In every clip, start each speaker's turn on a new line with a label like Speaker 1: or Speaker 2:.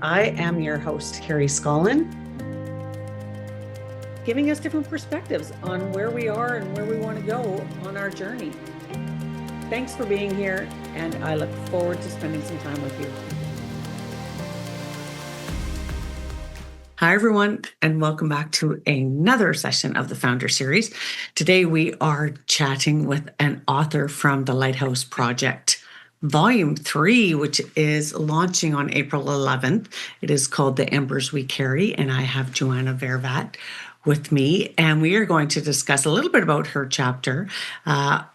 Speaker 1: I am your host, Carrie, giving us different perspectives on where we are and where we want to go on our journey. Thanks for being here, and I look forward to spending some time with you. Hi, everyone, and welcome back to another session of the FoundHer Series. Today, we are chatting with an author from the Lighthouse Project, Volume 3, which is launching on April 11th. It is called The Embers We Carry, and I have Joanna Vervaat with me, and we are going to discuss a little bit about her chapter,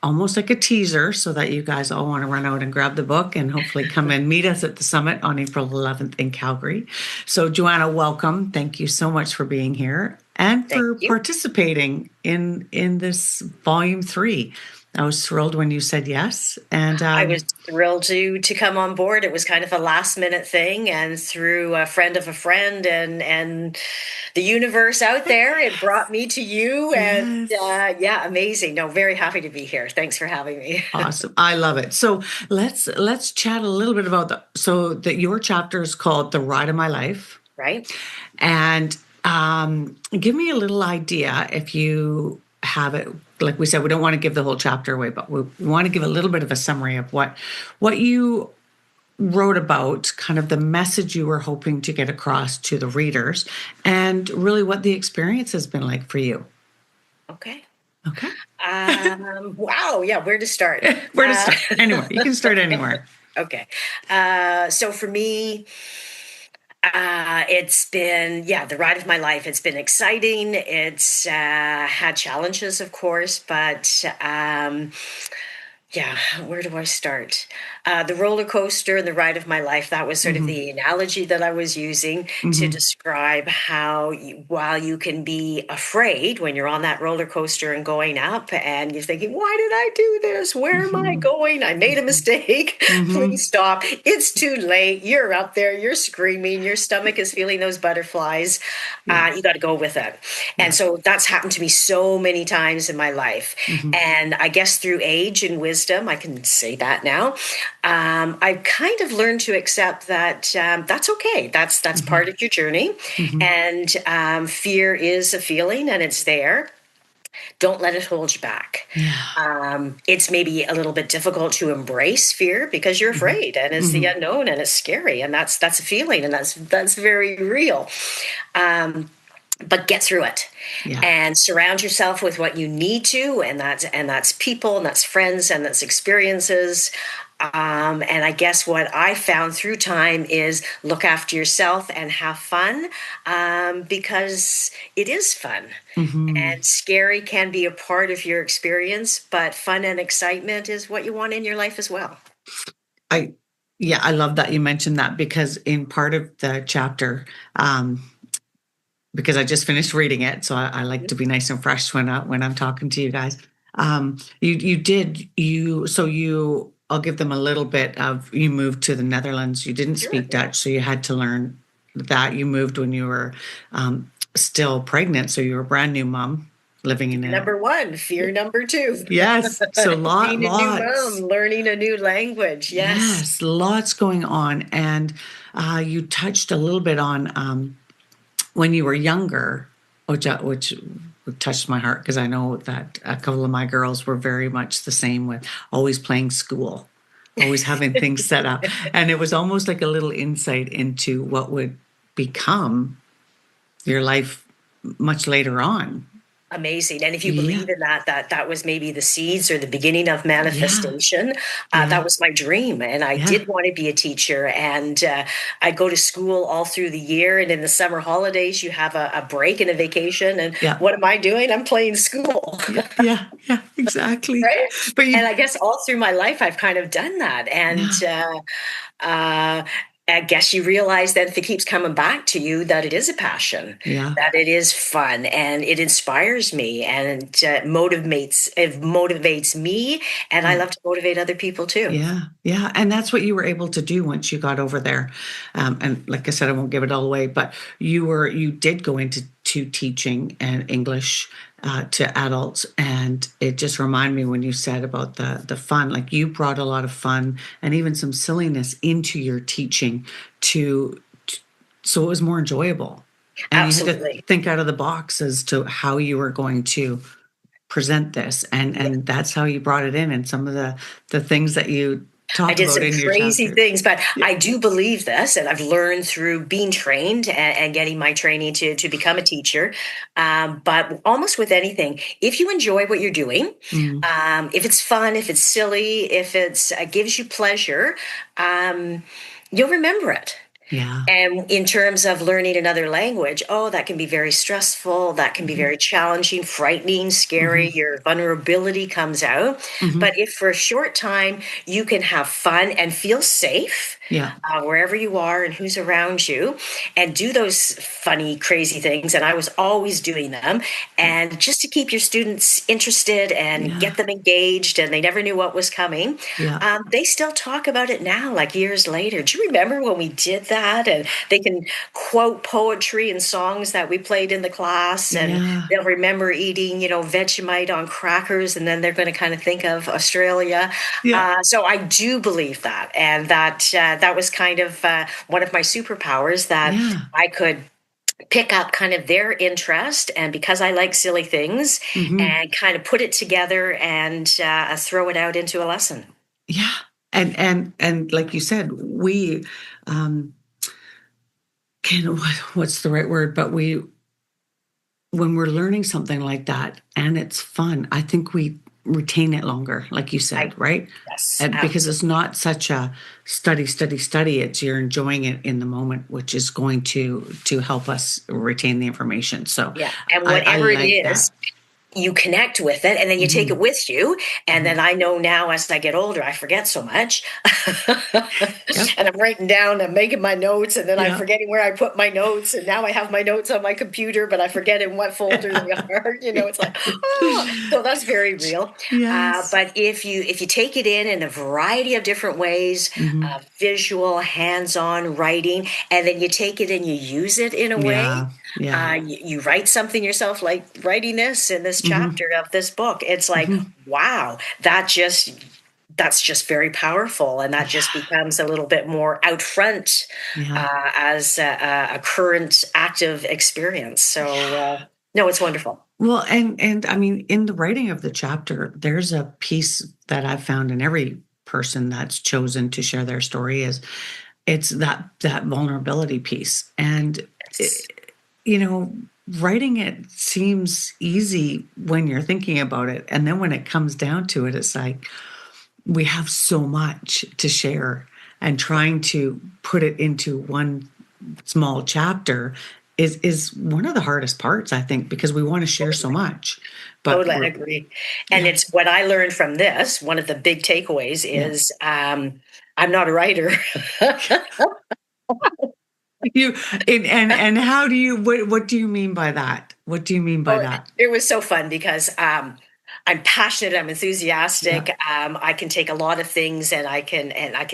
Speaker 1: almost like a teaser, so that you guys all want to run out and grab the book and hopefully come and meet us at the summit on April 11th in Calgary. So Joanna, welcome. Thank you so much for being here and for participating in this Volume 3. I was thrilled when you said yes. And
Speaker 2: I was thrilled to come on board. It was kind of a last minute thing, and through a friend of a friend and the universe out there, it brought me to you. And
Speaker 1: yes.
Speaker 2: Amazing. No, very happy to be here. Thanks for having me.
Speaker 1: Awesome. I love it. So let's chat a little bit about your chapter is called The Ride of My Life.
Speaker 2: Right.
Speaker 1: And give me a little idea, if you have it. Like we said, we don't want to give the whole chapter away, but we want to give a little bit of a summary of what you wrote about, kind of the message you were hoping to get across to the readers, and really what the experience has been like for you.
Speaker 2: Okay.
Speaker 1: Wow.
Speaker 2: Yeah. Where to start?
Speaker 1: Anywhere. You can start anywhere.
Speaker 2: Okay. So for me, it's been, the ride of my life. It's been exciting. It's had challenges, of course, but where do I start? The roller coaster and the ride of my life, that was sort of the analogy that I was using to describe how while you can be afraid when you're on that roller coaster and going up and you're thinking, why did I do this? Where am I going? I made a mistake. Please stop. It's too late. You're up there. You're screaming. Your stomach is feeling those butterflies. You got to go with it. And so that's happened to me so many times in my life. And I guess through age and wisdom, I can say that now. I've kind of learned to accept that that's okay. That's part of your journey. And fear is a feeling, and it's there. Don't let it hold you back. It's maybe a little bit difficult to embrace fear because you're afraid, and it's the unknown, and it's scary, and that's a feeling, and that's very real. But get through it and surround yourself with what you need to. And that's people, and that's friends, and that's experiences. And I guess what I found through time is look after yourself and have fun, because it is fun. And scary can be a part of your experience, but fun and excitement is what you want in your life as well.
Speaker 1: I love that you mentioned that, because in part of the chapter, because I just finished reading it, so I like to be nice and fresh when I'm talking to you guys. I'll give them a little bit of, you moved to the Netherlands. You didn't speak Dutch, so you had to learn that. You moved when you were still pregnant, so you were a brand new mom living in
Speaker 2: number one, fear number two.
Speaker 1: Yes, so lots.
Speaker 2: Being a new mom, learning a new language.
Speaker 1: Yes, lots going on, and you touched a little bit on when you were younger, which touched my heart, because I know that a couple of my girls were very much the same, with always playing school, always having things set up. And it was almost like a little insight into what would become your life much later on.
Speaker 2: Amazing. And if you believe in that was maybe the seeds or the beginning of manifestation. That was my dream. And I did want to be a teacher. And I go to school all through the year. And in the summer holidays, you have a break and a vacation. And what am I doing? I'm playing school.
Speaker 1: Yeah, exactly.
Speaker 2: Right? And I guess all through my life, I've kind of done that. And I guess you realize that if it keeps coming back to you, that it is a passion, that it is fun, and it inspires me, and it motivates me, and I love to motivate other people too.
Speaker 1: Yeah. And that's what you were able to do once you got over there. And like I said, I won't give it all away, but you did go into teaching and English to adults. And it just reminded me when you said about the fun, like you brought a lot of fun and even some silliness into your teaching to so it was more enjoyable. And you had to
Speaker 2: Absolutely.
Speaker 1: think out of the box as to how you were going to present this. And that's how you brought it in. And some of the things that you
Speaker 2: I
Speaker 1: talk
Speaker 2: did
Speaker 1: about
Speaker 2: some
Speaker 1: in your
Speaker 2: crazy
Speaker 1: chapter.
Speaker 2: things, but
Speaker 1: Yeah.
Speaker 2: I do believe this, and I've learned through being trained and getting my training to become a teacher. But almost with anything, if you enjoy what you're doing,
Speaker 1: Mm,
Speaker 2: if it's fun, if it's silly, if it's gives you pleasure, you'll remember it.
Speaker 1: yeah.
Speaker 2: And in terms of learning another language, oh, that can be very stressful. That can be
Speaker 1: Hmm.
Speaker 2: very challenging, frightening, scary.
Speaker 1: Hmm.
Speaker 2: Your vulnerability comes out.
Speaker 1: Hmm.
Speaker 2: But if for a short time you can have fun and feel safe
Speaker 1: Yeah.
Speaker 2: wherever you are and who's around you, and do those funny, crazy things, and I was always doing them, and just to keep your students interested and
Speaker 1: Yeah.
Speaker 2: get them engaged, and they never knew what was coming.
Speaker 1: Yeah.
Speaker 2: They still talk about it now, like years later. Do you remember when we did that? And they can quote poetry and songs that we played in the class, and
Speaker 1: Yeah.
Speaker 2: they'll remember eating, Vegemite on crackers, and then they're going to kind of think of Australia.
Speaker 1: Yeah.
Speaker 2: So I do believe that, and that was kind of one of my superpowers, that
Speaker 1: Yeah.
Speaker 2: I could pick up kind of their interest, and because I like silly things,
Speaker 1: Hmm.
Speaker 2: and kind of put it together and throw it out into a lesson.
Speaker 1: Yeah. And like you said, we um can what's the right word? But we when we're learning something like that and it's fun, I think we retain it longer, like you
Speaker 2: I
Speaker 1: said, right?
Speaker 2: Yes,
Speaker 1: And because it's
Speaker 2: absolutely.
Speaker 1: not such a study. It's you're enjoying it in the moment, which is going to help us retain the information. So
Speaker 2: Yeah, and
Speaker 1: I
Speaker 2: whatever it
Speaker 1: like that.
Speaker 2: is, you connect with it, and then you take it
Speaker 1: Hmm.
Speaker 2: with you. And
Speaker 1: Hmm.
Speaker 2: then I know now, as I get older, I forget so much.
Speaker 1: Yep.
Speaker 2: And I'm writing down, I'm making my notes, and then I'm
Speaker 1: Yeah.
Speaker 2: forgetting where I put my notes. And now I have my notes on my computer, but I forget in what folder they are. It's like, oh, so that's very real.
Speaker 1: Yes.
Speaker 2: But if you take it in a variety of different ways,
Speaker 1: Hmm.
Speaker 2: visual, hands-on writing, and then you take it and you use it in a way.
Speaker 1: Yeah. Yeah.
Speaker 2: You write something yourself, like writing this in this
Speaker 1: Hmm.
Speaker 2: chapter of this book. It's like,
Speaker 1: Hmm.
Speaker 2: wow, that's just very powerful, and that just
Speaker 1: Yeah.
Speaker 2: becomes a little bit more out front
Speaker 1: Yeah.
Speaker 2: as a current active experience. So
Speaker 1: Yeah.
Speaker 2: no, it's wonderful.
Speaker 1: Well, and I mean, in the writing of the chapter, there's a piece that I've found in every person that's chosen to share their story is it's that vulnerability piece. And
Speaker 2: Yes.
Speaker 1: it, you know, writing it seems easy when you're thinking about it, and then when it comes down to it, it's like we have so much to share, and trying to put it into one small chapter is one of the hardest parts, I think, because we want to share so much. But
Speaker 2: Totally
Speaker 1: we're
Speaker 2: agree. And
Speaker 1: yeah,
Speaker 2: it's what I learned from this. One of the big takeaways
Speaker 1: yeah.
Speaker 2: is I'm not a writer.
Speaker 1: You and how do you what do you mean by that? What do you mean by
Speaker 2: Well,
Speaker 1: that?
Speaker 2: it was so fun because I'm passionate, I'm
Speaker 1: Yeah,
Speaker 2: enthusiastic. I can take a lot of things, and I can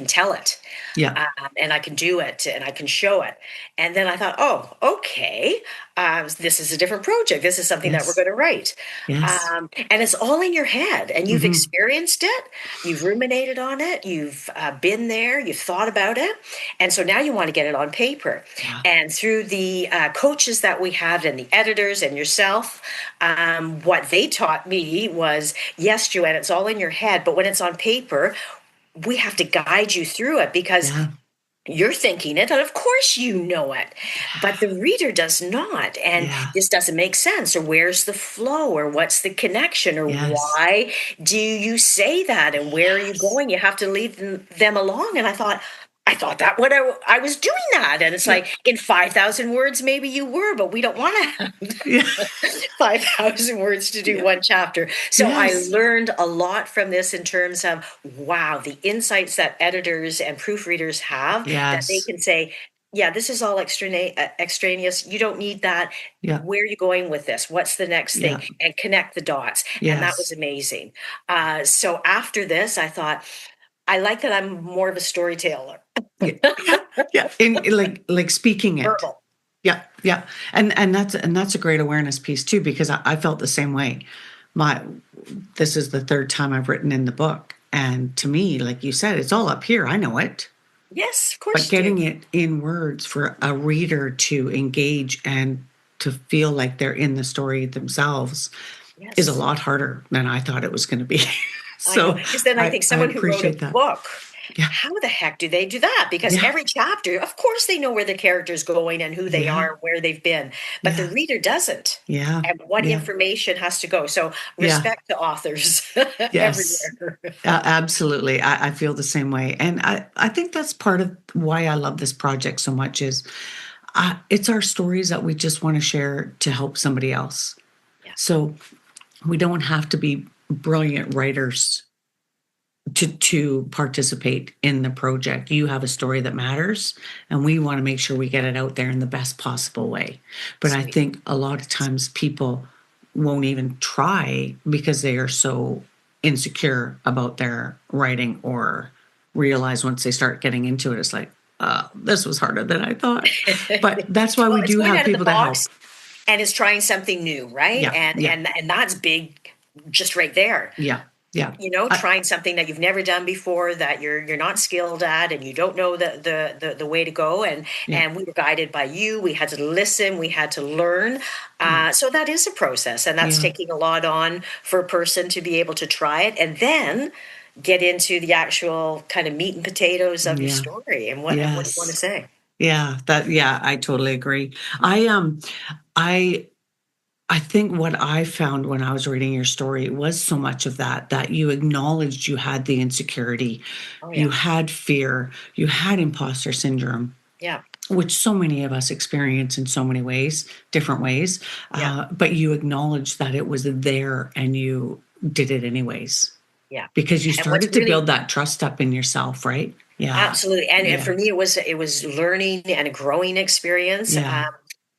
Speaker 2: tell it,
Speaker 1: yeah,
Speaker 2: and I can do it, and I can show it. And then I thought, oh, okay, this is a different project. This is something that we're
Speaker 1: yes,
Speaker 2: going to write,
Speaker 1: yes.
Speaker 2: and it's all in your head, and you've
Speaker 1: Hmm.
Speaker 2: experienced it, you've ruminated on it, you've been there, you've thought about it, and so now you want to get it on paper.
Speaker 1: Yeah,
Speaker 2: And through the coaches that we had, and the editors, and yourself, what they taught me was, yes, Joanne, it's all in your head, but when it's on paper, we have to guide you through it, because
Speaker 1: yeah,
Speaker 2: you're thinking it, and of course you know it, but
Speaker 1: yeah,
Speaker 2: the reader does not. And
Speaker 1: yeah,
Speaker 2: this doesn't make sense, or where's the flow, or what's the connection, or
Speaker 1: yes,
Speaker 2: why do you say that, and where are you
Speaker 1: yes.
Speaker 2: going? You have to lead them along. And I thought that when I was doing that, and it's
Speaker 1: Yeah,
Speaker 2: like, in 5,000 words, maybe you were, but we don't want to have
Speaker 1: yeah,
Speaker 2: 5,000 words to do
Speaker 1: yeah,
Speaker 2: one chapter. So I
Speaker 1: yes,
Speaker 2: learned a lot from this, in terms of, wow, the insights that editors and proofreaders have, that they
Speaker 1: yes,
Speaker 2: can say, yeah, this is all extraneous. You don't need that.
Speaker 1: yeah,
Speaker 2: Where are you going with this? What's the next thing?
Speaker 1: yeah,
Speaker 2: And connect the dots. And that was
Speaker 1: yes.
Speaker 2: amazing. So after this, I thought, I like that I'm more of a storyteller.
Speaker 1: Yeah, yeah, yeah. Like speaking it.
Speaker 2: Verbal.
Speaker 1: Yeah, yeah. And that's a great awareness piece too, because I felt the same way. My This is the third time I've written in the book. And to me, like you said, it's all up here. I know it.
Speaker 2: Yes, of course
Speaker 1: But
Speaker 2: you do.
Speaker 1: getting it in words for a reader to engage and to feel like they're in the story themselves is a
Speaker 2: Yes.
Speaker 1: lot harder than I thought it was going to be.
Speaker 2: I know,
Speaker 1: So
Speaker 2: because then I think
Speaker 1: I
Speaker 2: someone who wrote a
Speaker 1: appreciate that.
Speaker 2: book,
Speaker 1: Yeah.
Speaker 2: how the heck do they do that? Because
Speaker 1: Yeah.
Speaker 2: every chapter, of course, they know where the character's going and who they
Speaker 1: Yeah.
Speaker 2: are, where they've been, but the
Speaker 1: Yeah.
Speaker 2: reader doesn't.
Speaker 1: Yeah.
Speaker 2: And what
Speaker 1: Yeah.
Speaker 2: information has to go? So
Speaker 1: Yeah.
Speaker 2: respect to authors
Speaker 1: Yes.
Speaker 2: everywhere.
Speaker 1: Absolutely. I feel the same way. And I think that's part of why I love this project so much is it's our stories that we just want to share to help somebody else.
Speaker 2: Yeah,
Speaker 1: So we don't have to be brilliant writers to participate in the project. You have a story that matters, and we want to make sure we get it out there in the best possible way. But I
Speaker 2: sweet.
Speaker 1: think a lot of times people won't even try because they are so insecure about their writing, or realize once they start getting into it, it's like, this was harder than I thought. But that's why
Speaker 2: Well,
Speaker 1: we
Speaker 2: it's
Speaker 1: do
Speaker 2: going
Speaker 1: have
Speaker 2: out of the
Speaker 1: people to
Speaker 2: box
Speaker 1: help.
Speaker 2: and it's trying something new, right?
Speaker 1: Yeah, yeah,
Speaker 2: And that's big, just right there.
Speaker 1: yeah, yeah.
Speaker 2: Trying something that you've never done before, that you're not skilled at, and you don't know the way to go.
Speaker 1: Yeah,
Speaker 2: And we were guided by you. We had to listen. We had to learn.
Speaker 1: yeah,
Speaker 2: So that is a process, and that's
Speaker 1: yeah,
Speaker 2: taking a lot on for a person to be able to try it, and then get into the actual kind of meat and potatoes of your
Speaker 1: yeah.
Speaker 2: story and what you want to
Speaker 1: Yes.
Speaker 2: say.
Speaker 1: Yeah, I totally agree. I I think what I found when I was reading your story was so much of that you acknowledged you had the insecurity,
Speaker 2: Oh
Speaker 1: you
Speaker 2: yeah,
Speaker 1: had fear, you had imposter syndrome,
Speaker 2: yeah,
Speaker 1: which so many of us experience in so many ways, different ways.
Speaker 2: yeah,
Speaker 1: But you acknowledged that it was there and you did it anyways
Speaker 2: yeah.
Speaker 1: because you
Speaker 2: And what's
Speaker 1: started to
Speaker 2: really
Speaker 1: build that trust up in yourself, right? Yeah.
Speaker 2: absolutely, and
Speaker 1: Yeah.
Speaker 2: for me, it was learning and a growing experience.
Speaker 1: Yeah.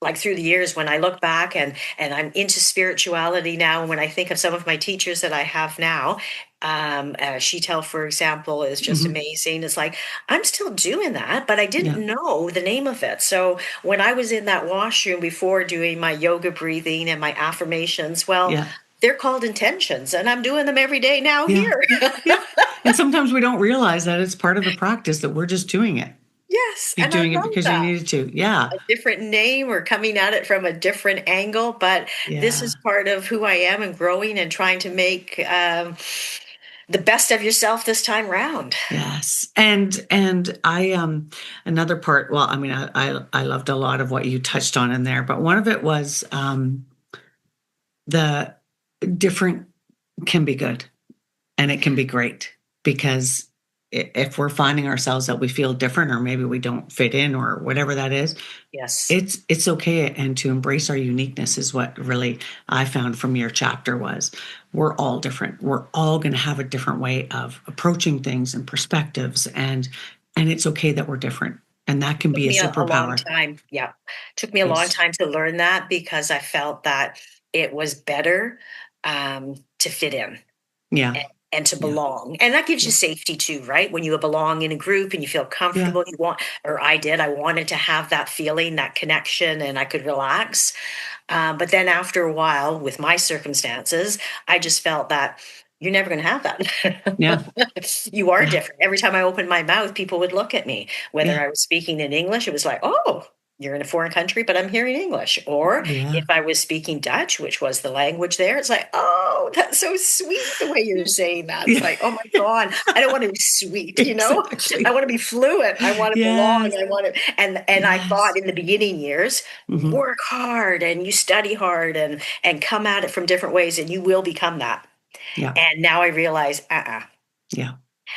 Speaker 2: Like through the years, when I look back and I'm into spirituality now, and when I think of some of my teachers that I have now, Sheetal, for example, is just
Speaker 1: Mhm.
Speaker 2: amazing. It's like I'm still doing that, but I didn't
Speaker 1: Yeah.
Speaker 2: know the name of it. So when I was in that washroom before doing my yoga breathing and my affirmations, well,
Speaker 1: Yeah.
Speaker 2: they're called intentions, and I'm doing them every day now
Speaker 1: Yeah.
Speaker 2: here.
Speaker 1: Yeah. And sometimes we don't realize that it's part of the practice, that we're just doing it.
Speaker 2: Yes,
Speaker 1: You're
Speaker 2: and I
Speaker 1: doing it
Speaker 2: love
Speaker 1: because you
Speaker 2: that.
Speaker 1: needed to. Yeah.
Speaker 2: A different name or coming at it from a different angle, but this
Speaker 1: Yeah.
Speaker 2: is part of who I am and growing and trying to make the best of yourself this time round.
Speaker 1: Yes. And I another part, well, I mean, I loved a lot of what you touched on in there, but one of it was the different can be good and it can be great because if we're finding ourselves that we feel different or maybe we don't fit in or whatever that is,
Speaker 2: Yes.
Speaker 1: it's okay, and to embrace our uniqueness is what really I found from your chapter was we're all different. We're all going to have a different way of approaching things and perspectives, and it's okay that we're different, and that can
Speaker 2: Took
Speaker 1: be a
Speaker 2: me a long
Speaker 1: superpower.
Speaker 2: time. Yeah. Took me a long
Speaker 1: Yes.
Speaker 2: time to learn that because I felt that it was better to fit in.
Speaker 1: Yeah.
Speaker 2: And to
Speaker 1: Yeah.
Speaker 2: belong. And that gives you
Speaker 1: Yeah.
Speaker 2: safety too, right? When you belong in a group and you feel
Speaker 1: Yeah.
Speaker 2: comfortable, you want, or I did, I wanted to have that feeling, that connection, and I could relax. But then after a while, with my circumstances, I just felt that you're never going to have
Speaker 1: Yeah.
Speaker 2: that. You are
Speaker 1: Yeah.
Speaker 2: different. Every time I opened my mouth, people would look at me. Whether
Speaker 1: Yeah.
Speaker 2: I was speaking in English, it was like, oh, you're in a foreign country, but I'm hearing English. Or
Speaker 1: Yeah.
Speaker 2: if I was speaking Dutch, which was the language there, it's like, oh, that's so sweet the way you're saying that. It's
Speaker 1: Yeah.
Speaker 2: like, oh my God, I don't want to be sweet, I
Speaker 1: Exactly.
Speaker 2: want to be fluent. I want to belong.
Speaker 1: Yes.
Speaker 2: I want to, and I thought
Speaker 1: Yes.
Speaker 2: in the beginning years,
Speaker 1: Hmm.
Speaker 2: work hard and you study hard and come at it from different ways, and you will become that.
Speaker 1: Yeah.
Speaker 2: And now I realize,
Speaker 1: Yeah.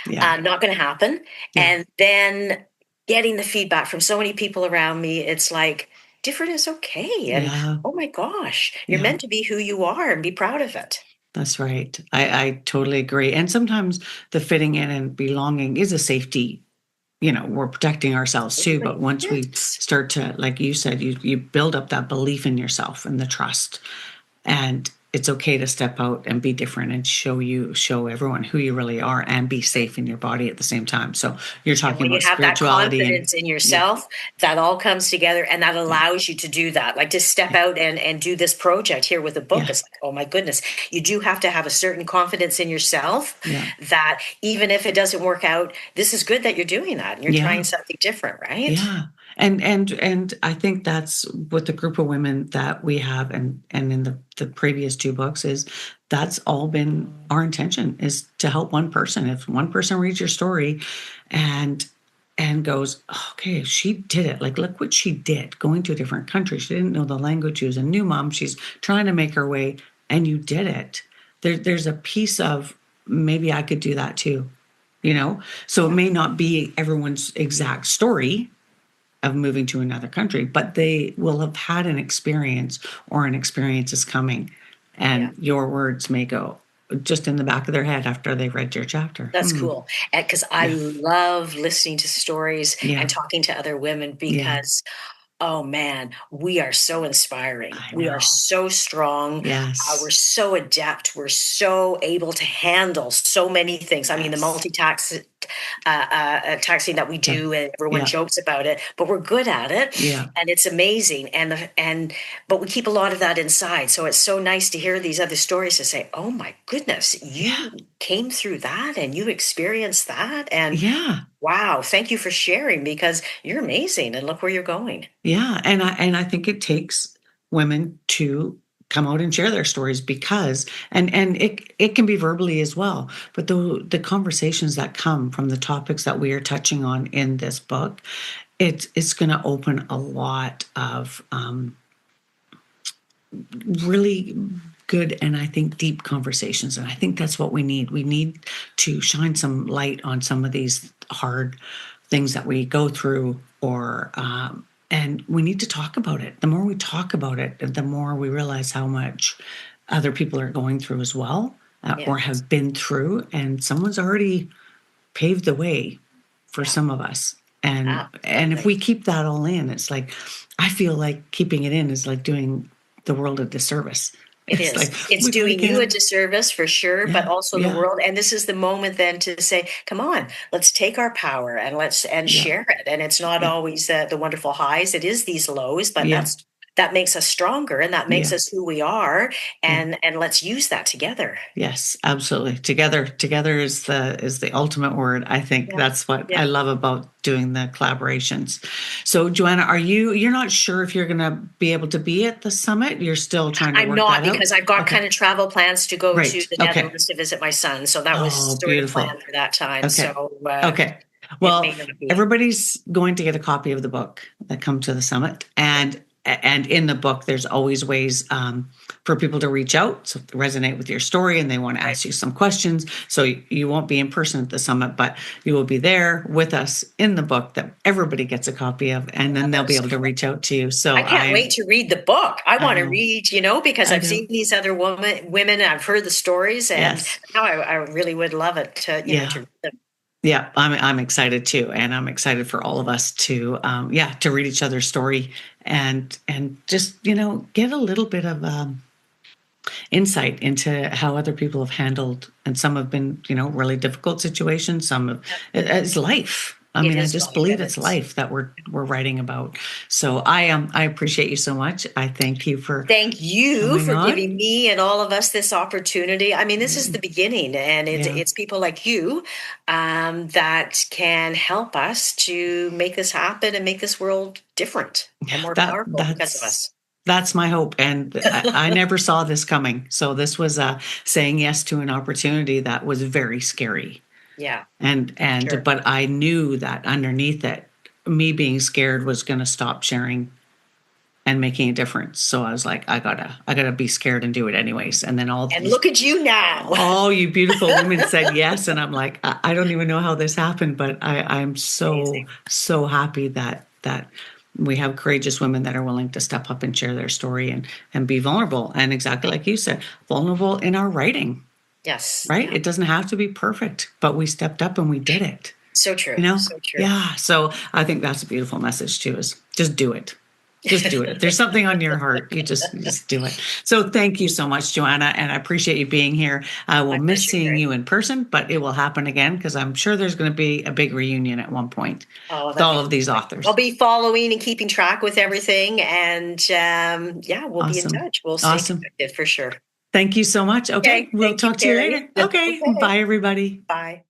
Speaker 1: Yeah.
Speaker 2: not going to happen.
Speaker 1: Yeah.
Speaker 2: And then getting the feedback from so many people around me, it's like, different is okay. And
Speaker 1: Yeah.
Speaker 2: oh my gosh, you're
Speaker 1: Yeah.
Speaker 2: meant to be who you are and be proud of it.
Speaker 1: That's right. I totally agree. And sometimes the fitting in and belonging is a safety. We're protecting ourselves too.
Speaker 2: Absolutely.
Speaker 1: But once we
Speaker 2: Yes.
Speaker 1: start to, like you said, you build up that belief in yourself and the trust, and it's okay to step out and be different and show everyone who you really are and be safe in your body at the same time. So you're
Speaker 2: And
Speaker 1: talking
Speaker 2: when you
Speaker 1: about
Speaker 2: have that
Speaker 1: spirituality
Speaker 2: confidence in
Speaker 1: yeah,
Speaker 2: yourself, that all comes together and that allows you to do that. Like to step
Speaker 1: yeah,
Speaker 2: out and do this project here with a book.
Speaker 1: yeah,
Speaker 2: It's like, oh my goodness, you do have to have a certain confidence in yourself
Speaker 1: yeah,
Speaker 2: that even if it doesn't work out, this is good that you're doing that and you're
Speaker 1: yeah.
Speaker 2: trying something different, right?
Speaker 1: Yeah. And I think that's with the group of women that we have and in the previous two books is that's all been our intention is to help one person. If one person reads your story and goes, okay, she did it. Like, look what she did going to a different country. She didn't know the language. She was a new mom. She's trying to make her way and you did it. There's a piece of maybe I could do that too, So it may not be everyone's exact story of moving to another country, but they will have had an experience or an experience is coming.
Speaker 2: Yeah.
Speaker 1: And your words may go just in the back of their head after they've read your chapter.
Speaker 2: That's cool. Because I
Speaker 1: Yeah.
Speaker 2: love listening to stories and
Speaker 1: Yeah.
Speaker 2: talking to other women
Speaker 1: Yeah.
Speaker 2: because, oh man, we are so inspiring.
Speaker 1: I
Speaker 2: We are
Speaker 1: know.
Speaker 2: so strong. We're
Speaker 1: Yes.
Speaker 2: so adept. We're so able to handle so many things. I mean, the
Speaker 1: Yes.
Speaker 2: taxing that we
Speaker 1: Yeah.
Speaker 2: do, and everyone
Speaker 1: Yeah.
Speaker 2: jokes about it, but we're good at it,
Speaker 1: Yeah.
Speaker 2: and it's amazing. But we keep a lot of that inside. So it's so nice to hear these other stories to say, "Oh my goodness,
Speaker 1: Yeah.
Speaker 2: you came through that, and you experienced that, and
Speaker 1: Yeah.
Speaker 2: wow, thank you for sharing because you're amazing, and look where you're going."
Speaker 1: Yeah. And I think it takes women to come out and share their stories because and it can be verbally as well, but the conversations that come from the topics that we are touching on in this book, it's going to open a lot of really good and I think deep conversations. And I think that's what we need. We need to shine some light on some of these hard things that we go through and we need to talk about it. The more we talk about it, the more we realize how much other people are going through as well or
Speaker 2: Yes.
Speaker 1: have been through. And someone's already paved the way for
Speaker 2: Yeah,
Speaker 1: some of us. And if
Speaker 2: absolutely.
Speaker 1: we keep that all in, it's like I feel like keeping it in is like doing the world a disservice.
Speaker 2: It
Speaker 1: It's
Speaker 2: is.
Speaker 1: like
Speaker 2: It's
Speaker 1: we gotta
Speaker 2: doing you a
Speaker 1: get
Speaker 2: disservice for sure, but
Speaker 1: yeah,
Speaker 2: also the
Speaker 1: yeah,
Speaker 2: world. And this is the moment then to say, come on, let's take our power and let's
Speaker 1: yeah,
Speaker 2: share it. And it's not
Speaker 1: yeah,
Speaker 2: always the wonderful highs. It is these lows, but
Speaker 1: yeah,
Speaker 2: that makes us stronger and that makes
Speaker 1: yeah,
Speaker 2: us who we are.
Speaker 1: yeah.
Speaker 2: And let's use that together.
Speaker 1: Yes, absolutely. Together is the ultimate word. I think
Speaker 2: Yeah.
Speaker 1: that's what
Speaker 2: Yeah.
Speaker 1: I love about doing the collaborations. So, Joanna, you're not sure if you're going to be able to be at the summit? You're still trying to
Speaker 2: I'm
Speaker 1: work
Speaker 2: not
Speaker 1: that out?
Speaker 2: because I've got
Speaker 1: Okay,
Speaker 2: kind of travel plans to go to
Speaker 1: great.
Speaker 2: the
Speaker 1: Okay.
Speaker 2: Netherlands to visit my son. So that was
Speaker 1: Oh,
Speaker 2: sort of
Speaker 1: beautiful.
Speaker 2: planned for that time.
Speaker 1: Okay.
Speaker 2: So
Speaker 1: Okay.
Speaker 2: it
Speaker 1: Well,
Speaker 2: may not be.
Speaker 1: everybody's going to get a copy of the book that come to the summit, and in the book, there's always ways for people to reach out, so if they resonate with your story and they want to
Speaker 2: Right.
Speaker 1: ask you some questions. So you won't be in person at the summit, but you will be there with us in the book that everybody gets a copy of, and then they'll
Speaker 2: That
Speaker 1: be
Speaker 2: was so
Speaker 1: able to
Speaker 2: fun.
Speaker 1: reach out to you. So
Speaker 2: I can't wait to read the book. I
Speaker 1: I
Speaker 2: want to
Speaker 1: know,
Speaker 2: read, because
Speaker 1: I
Speaker 2: I've
Speaker 1: know.
Speaker 2: seen these other women, I've heard the stories, and
Speaker 1: Yes.
Speaker 2: now I really would love it to,
Speaker 1: Yeah.
Speaker 2: to read them.
Speaker 1: Yeah, I'm excited too, and I'm excited for all of us to to read each other's story and just get a little bit of insight into how other people have handled, and some have been really difficult situations. Some have it's life. I
Speaker 2: It
Speaker 1: mean, I
Speaker 2: is
Speaker 1: just
Speaker 2: life,
Speaker 1: believe
Speaker 2: and
Speaker 1: it's life that we're writing about. So I appreciate you so much. I thank you for
Speaker 2: thank you
Speaker 1: coming
Speaker 2: for
Speaker 1: on.
Speaker 2: giving me and all of us this opportunity. I mean, this is the beginning, and
Speaker 1: Yeah,
Speaker 2: it's people like you that can help us to make this happen and make this world different and
Speaker 1: yeah.
Speaker 2: more
Speaker 1: That
Speaker 2: powerful because of
Speaker 1: that's
Speaker 2: us.
Speaker 1: That's my hope. And I never saw this coming. So this was saying yes to an opportunity that was very scary.
Speaker 2: Yeah,
Speaker 1: And
Speaker 2: sure.
Speaker 1: but I knew that underneath it, me being scared was going to stop sharing and making a difference. So I was like, I gotta be scared and do it anyways. And then
Speaker 2: And look at you now.
Speaker 1: all you beautiful women said yes. And I'm like, I don't even know how this happened, but I'm so,
Speaker 2: Amazing.
Speaker 1: so happy that we have courageous women that are willing to step up and share their story and be vulnerable. And exactly like you said, vulnerable in our writing,
Speaker 2: Yes.
Speaker 1: right?
Speaker 2: Yeah.
Speaker 1: It doesn't have to be perfect, but we stepped up and we did it,
Speaker 2: So true. So true.
Speaker 1: Yeah. So I think that's a beautiful message too, is just do it. Just do it. If there's something on your heart, you just do it. So thank you so much, Joanna, and I appreciate you being here. I will miss seeing you in person, but it will happen again because I'm sure there's going to be a big reunion at one point with all of these authors.
Speaker 2: I'll be following and keeping track with everything, and we'll be in touch. We'll stay connected for sure.
Speaker 1: Thank you so much. Okay, we'll talk to you later. Okay, bye everybody.
Speaker 2: Bye.